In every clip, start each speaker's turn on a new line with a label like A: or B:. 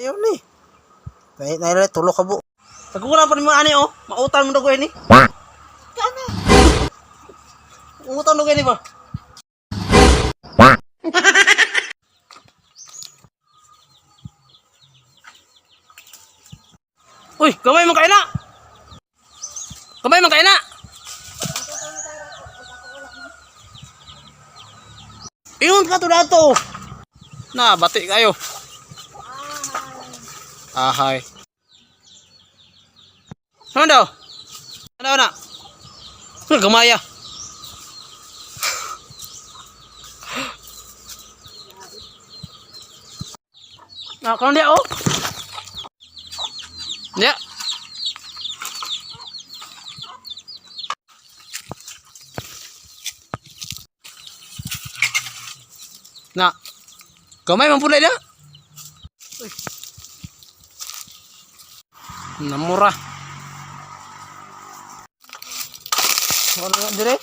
A: Ayaw ni. Nailay tulog ka bu. Tagulan pa ni mga ani oh. Mautan mo na ko ini. Kana. Umutan mo gani ba? Uy, gamay man kay na. Gamay man kay na. Ingon ka to dato. Na, bati kayo. Ahay. Ano daw? Ano na? Gamaya. Nah, kalau dia oh. Ya. Nah. Gamay man pula dia. Nah, murah. Ano nga dire?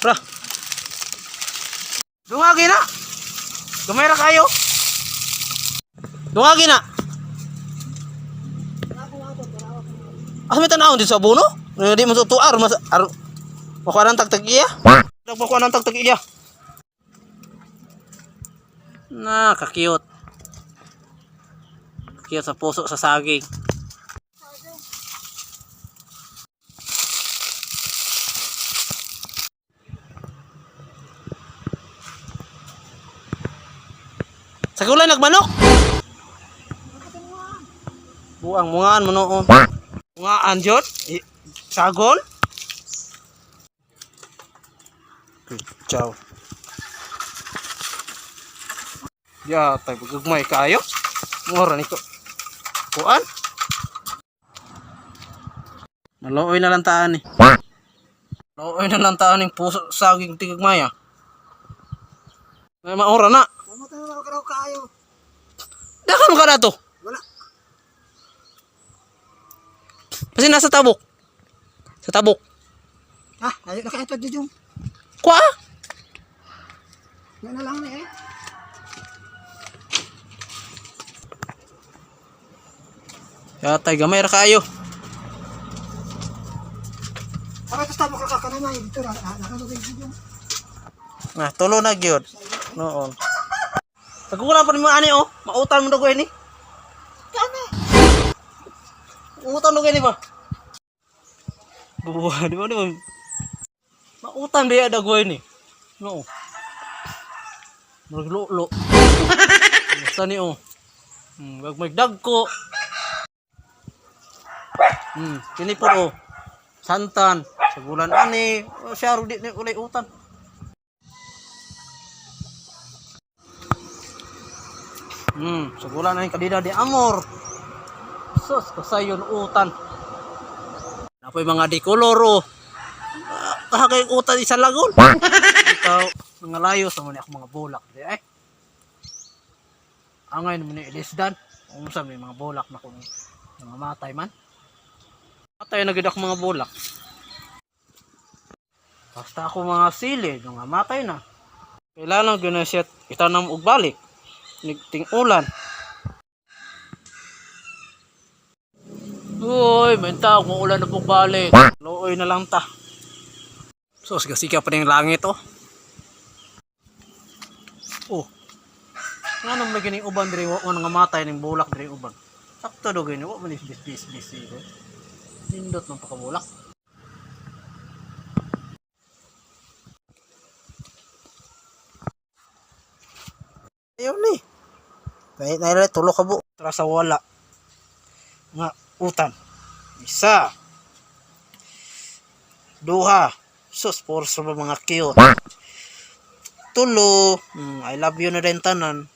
A: Pra. Dungagi na. Gamay ra kayo. Dungagi na. Asa tanaw di sa abono? Di mo tuar mas makuha ng tagtag-iya. Makuha ng tagtag-iya. Na, kakiyot. Kakiyot sa puso sa saging. Sa gulay nagmanok. Buang mungaan manoon. Mungaan jod. Sagol. Ciao. Ya, tay gugmay kayo. Mura niko. Kuan. Malooy na lang taan ni. Malooy na lang taan ning puso saging tigagmaya. May maura na. Kayo. Dakan mo ka na to? Wala. Kasi nasa tabok. Sa tabok. Ah, ayo na kayo ito dito. Kwa? Yan na lang na eh. Yatay, gamay ra kayo. Para sa tabok ka kanina dito na nakalugay dito. Nah, tulo na gyud. Noon. Tagulan pa ni mga ani oh. Mautan mo na ko ini. Kana. Umutan mo gani ba? Buwa, di ba? Mautan dia ada gue ini. No. Maglolo. Basta ni oh. Wag magdagko. Kini po oh. Santan. Sa bulan ani, siya ro di ni ulay utan. Sa bulan ani kadida di amor. Sus, kasayon utan. Napoy mga di koloro. Kahagay utan isa lagol. Ikaw mga layo sa mga mga bulak di ay. Angay naman ni Elisdan. Unsa may mga bulak na kung mga matay man. Matay na gid ako mga bulak. Basta ako mga sili, mga matay na. Kailangan gyud na siya itanam og balik. Nigting ulan. Uy, menta kung ulan na pong balik. Looy na lang ta. So, sigasika pa rin yung langit oh. Oh. Nga nung lagi ng uban diri wak nga matay ng bulak diri uban. Sakto do gani wak manis bis. Nindot ng pakabulak. Ayaw ni. Nailay tulog ka bu. Trasa wala. Nga utan. Isa. Duha. Sus, por sa mga cute. Tulo. I love you na rin tanan.